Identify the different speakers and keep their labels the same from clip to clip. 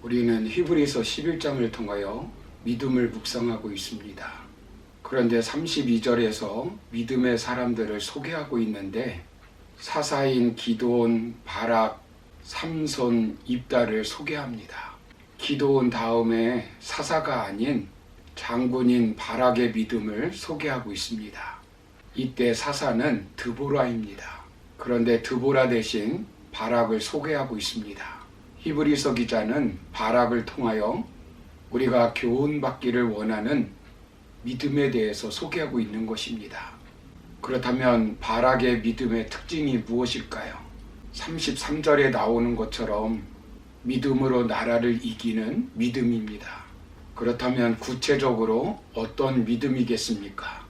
Speaker 1: 우리는 히브리서 11장을 통하여 믿음을 묵상하고 있습니다. 그런데 32절에서 믿음의 사람들을 소개하고 있는데 사사인 기드온, 바락, 삼손, 입다를 소개합니다. 기드온 다음에 사사가 아닌 장군인 바락의 믿음을 소개하고 있습니다. 이때 사사는 드보라입니다. 그런데 드보라 대신 바락을 소개하고 있습니다. 히브리서 기자는 바락을 통하여 우리가 교훈받기를 원하는 믿음에 대해서 소개하고 있는 것입니다. 그렇다면 바락의 믿음의 특징이 무엇일까요? 33절에 나오는 것처럼 믿음으로 나라를 이기는 믿음입니다. 그렇다면 구체적으로 어떤 믿음이겠습니까?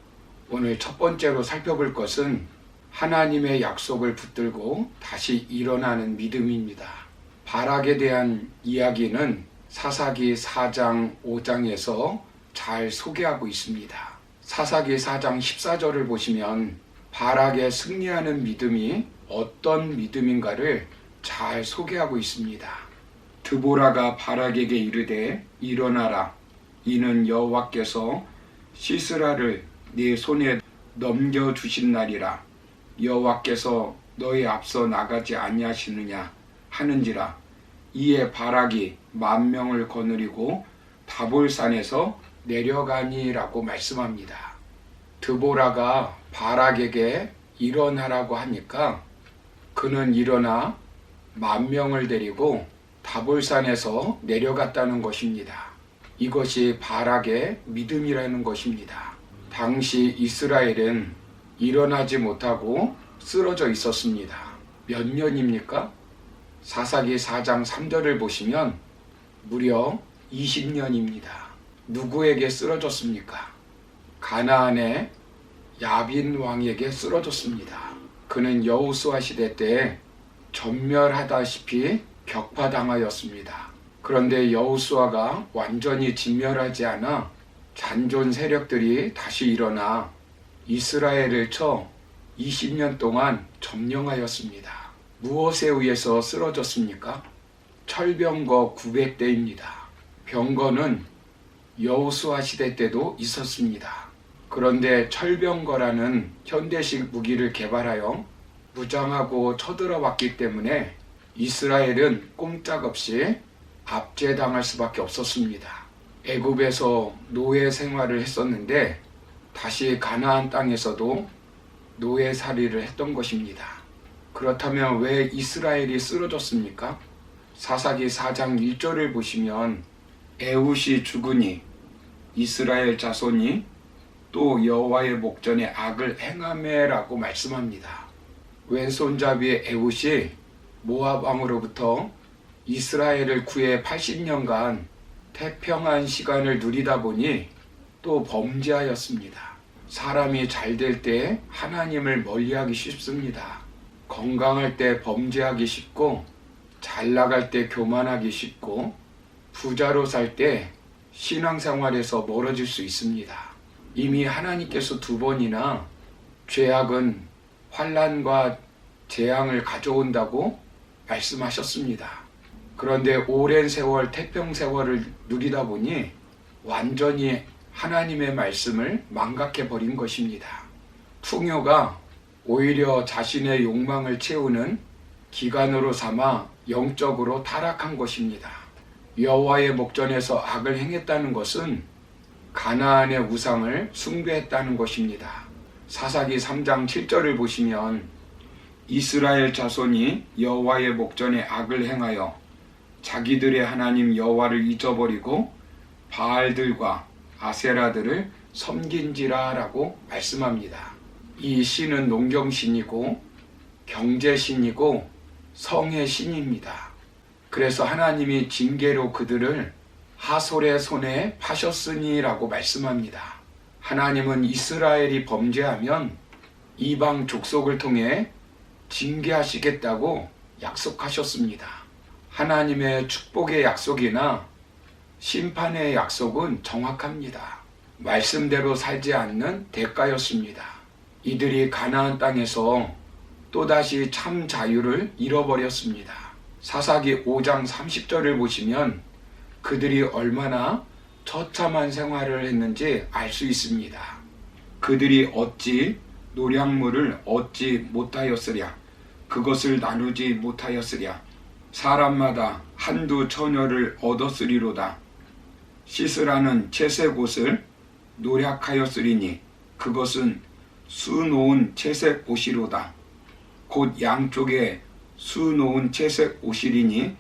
Speaker 1: 오늘 첫 번째로 살펴볼 것은 하나님의 약속을 붙들고 다시 일어나는 믿음입니다. 바락에 대한 이야기는 사사기 4장, 5장에서 잘 소개하고 있습니다. 사사기 4장 14절을 보시면 바락의 승리하는 믿음이 어떤 믿음인가를 잘 소개하고 있습니다. 드보라가 바락에게 이르되 일어나라. 이는 여호와께서 시스라를 네 손에 넘겨주신 날이라. 여호와께서 너희 앞서 나가지 아니하시느냐 하는지라. 이에 바락이 10,000명을 거느리고 다볼산에서 내려가니라고 말씀합니다. 드보라가 바락에게 일어나라고 하니까 그는 일어나 10,000명을 데리고 다볼산에서 내려갔다는 것입니다. 이것이 바락의 믿음이라는 것입니다. 당시 이스라엘은 일어나지 못하고 쓰러져 있었습니다. 몇 년입니까? 사사기 4장 3절을 보시면 무려 20년입니다. 누구에게 쓰러졌습니까? 가나안의 야빈 왕에게 쓰러졌습니다. 그는 여호수아 시대 때 전멸하다시피 격파당하였습니다. 그런데 여호수아가 완전히 진멸하지 않아 잔존 세력들이 다시 일어나 이스라엘을 쳐 20년 동안 점령하였습니다. 무엇에 의해서 쓰러졌습니까? 철병거 900대입니다. 병거는 여호수아 시대 때도 있었습니다. 그런데 철병거라는 현대식 무기를 개발하여 무장하고 쳐들어왔기 때문에 이스라엘은 꼼짝없이 압제당할 수밖에 없었습니다. 애굽에서 노예 생활을 했었는데 다시 가나안 땅에서도 노예살이를 했던 것입니다. 그렇다면 왜 이스라엘이 쓰러졌습니까? 사사기 4장 1절을 보시면 에훗이 죽으니 이스라엘 자손이 또 여호와의 목전에 악을 행하매라고 말씀합니다. 왼손잡이의 에훗이 모압 왕으로부터 이스라엘을 구해 80년간 태평한 시간을 누리다 보니 또 범죄하였습니다. 사람이 잘 될 때 하나님을 멀리하기 쉽습니다. 건강할 때 범죄하기 쉽고 잘 나갈 때 교만하기 쉽고 부자로 살 때 신앙생활에서 멀어질 수 있습니다. 이미 하나님께서 2번이나 죄악은 환난과 재앙을 가져온다고 말씀하셨습니다. 그런데 오랜 세월 태평 세월을 누리다 보니 완전히 하나님의 말씀을 망각해 버린 것입니다. 풍요가 오히려 자신의 욕망을 채우는 기관으로 삼아 영적으로 타락한 것입니다. 여호와의 목전에서 악을 행했다는 것은 가나안의 우상을 숭배했다는 것입니다. 사사기 3장 7절을 보시면 이스라엘 자손이 여호와의 목전에 악을 행하여 자기들의 하나님 여호와를 잊어버리고 바알들과 아세라들을 섬긴지라 라고 말씀합니다. 이 신은 농경신이고 경제신이고 성의 신입니다. 그래서 하나님이 징계로 그들을 하솔의 손에 파셨으니 라고 말씀합니다. 하나님은 이스라엘이 범죄하면 이방 족속을 통해 징계하시겠다고 약속하셨습니다. 하나님의 축복의 약속이나 심판의 약속은 정확합니다. 말씀대로 살지 않는 대가였습니다. 이들이 가나안 땅에서 또다시 참 자유를 잃어버렸습니다. 사사기 5장 30절을 보시면 그들이 얼마나 처참한 생활을 했는지 알 수 있습니다. 그들이 어찌 노량물을 얻지 못하였으랴. 그것을 나누지 못하였으랴. 사람마다 한두 처녀를 얻었으리로다. 씻으라는 채색 옷을 노략하였으리니 그것은 수놓은 채색 옷이로다. 곧 양쪽에 수놓은 채색 옷이리니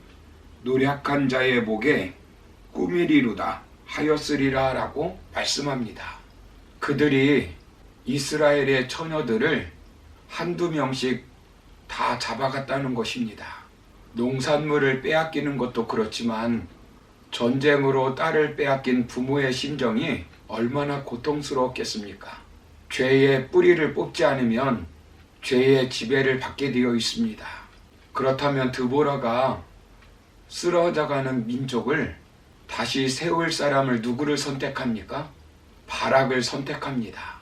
Speaker 1: 노략한 자의 목에 꾸미리로다 하였으리라 라고 말씀합니다. 그들이 이스라엘의 처녀들을 한두 명씩 다 잡아갔다는 것입니다. 농산물을 빼앗기는 것도 그렇지만 전쟁으로 딸을 빼앗긴 부모의 심정이 얼마나 고통스러웠겠습니까? 죄의 뿌리를 뽑지 않으면 죄의 지배를 받게 되어 있습니다. 그렇다면 드보라가 쓰러져가는 민족을 다시 세울 사람을 누구를 선택합니까? 바락을 선택합니다.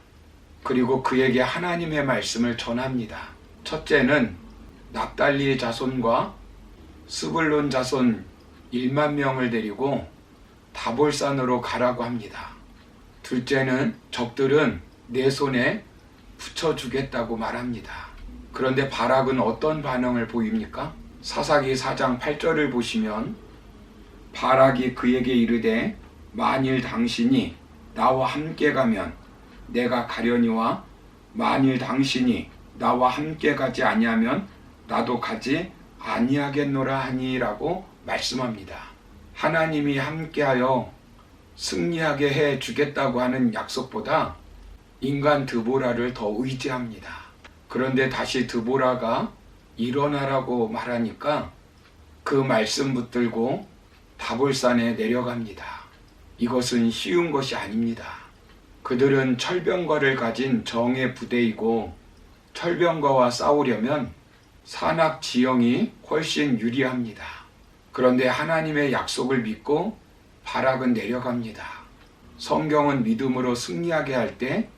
Speaker 1: 그리고 그에게 하나님의 말씀을 전합니다. 첫째는 납달리 자손과 스불론 자손 1만 명을 데리고 다볼산으로 가라고 합니다. 둘째는 적들은 내 손에 붙여주겠다고 말합니다. 그런데 바락은 어떤 반응을 보입니까? 사사기 4장 8절을 보시면 바락이 그에게 이르되 만일 당신이 나와 함께 가면 내가 가려니와 만일 당신이 나와 함께 가지 아니하면 나도 가지 아니하겠노라 하니라고 말씀합니다. 하나님이 함께하여 승리하게 해 주겠다고 하는 약속보다 인간 드보라를 더 의지합니다. 그런데 다시 드보라가 일어나라고 말하니까 그 말씀 붙들고 다볼산에 내려갑니다. 이것은 쉬운 것이 아닙니다. 그들은 철병거를 가진 정예 부대이고 철병거와 싸우려면 산악 지형이 훨씬 유리합니다. 그런데 하나님의 약속을 믿고 바락은 내려갑니다. 성경은 믿음으로 승리하게 할 때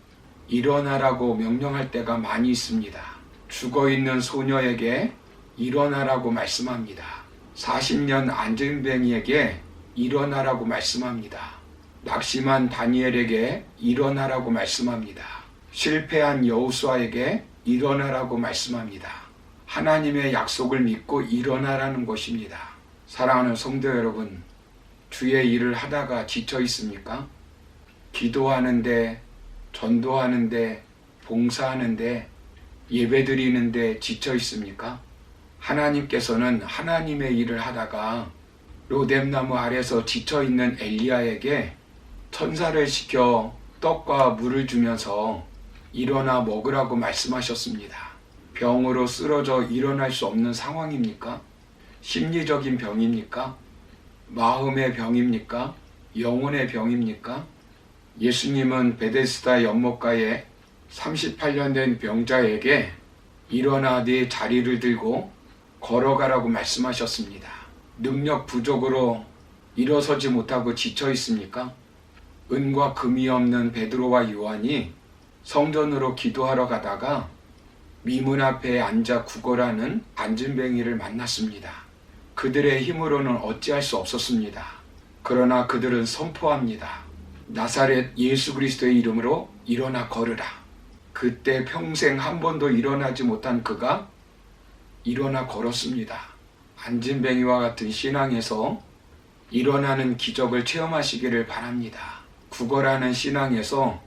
Speaker 1: 일어나라고 명령할 때가 많이 있습니다. 죽어있는 소녀에게 일어나라고 말씀합니다. 40년 안진뱅이에게 일어나라고 말씀합니다. 낙심한 다니엘에게 일어나라고 말씀합니다. 실패한 여호수아에게 일어나라고 말씀합니다. 하나님의 약속을 믿고 일어나라는 것입니다. 사랑하는 성도 여러분, 주의 일을 하다가 지쳐 있습니까? 기도하는데, 전도하는데, 봉사하는데, 예배드리는데 지쳐 있습니까? 하나님께서는 하나님의 일을 하다가 로뎀나무 아래서 지쳐 있는 엘리야에게 천사를 시켜 떡과 물을 주면서 일어나 먹으라고 말씀하셨습니다. 병으로 쓰러져 일어날 수 없는 상황입니까? 심리적인 병입니까? 마음의 병입니까? 영혼의 병입니까? 예수님은 베데스다 연못가에 38년 된 병자에게 일어나 네 자리를 들고 걸어가라고 말씀하셨습니다. 능력 부족으로 일어서지 못하고 지쳐 있습니까? 은과 금이 없는 베드로와 요한이 성전으로 기도하러 가다가 미문 앞에 앉아 구걸하는 안진뱅이를 만났습니다. 그들의 힘으로는 어찌할 수 없었습니다. 그러나 그들은 선포합니다. 나사렛 예수 그리스도의 이름으로 일어나 걸으라. 그때 평생 한 번도 일어나지 못한 그가 일어나 걸었습니다. 안진뱅이와 같은 신앙에서 일어나는 기적을 체험하시기를 바랍니다. 구걸하는 신앙에서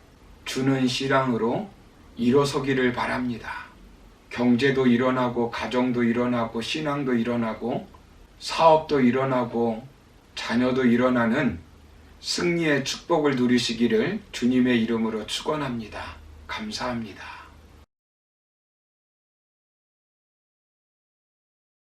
Speaker 1: 주는 신앙으로 일어서기를 바랍니다. 경제도 일어나고 가정도 일어나고 신앙도 일어나고 사업도 일어나고 자녀도 일어나는 승리의 축복을 누리시기를 주님의 이름으로 축원합니다. 감사합니다.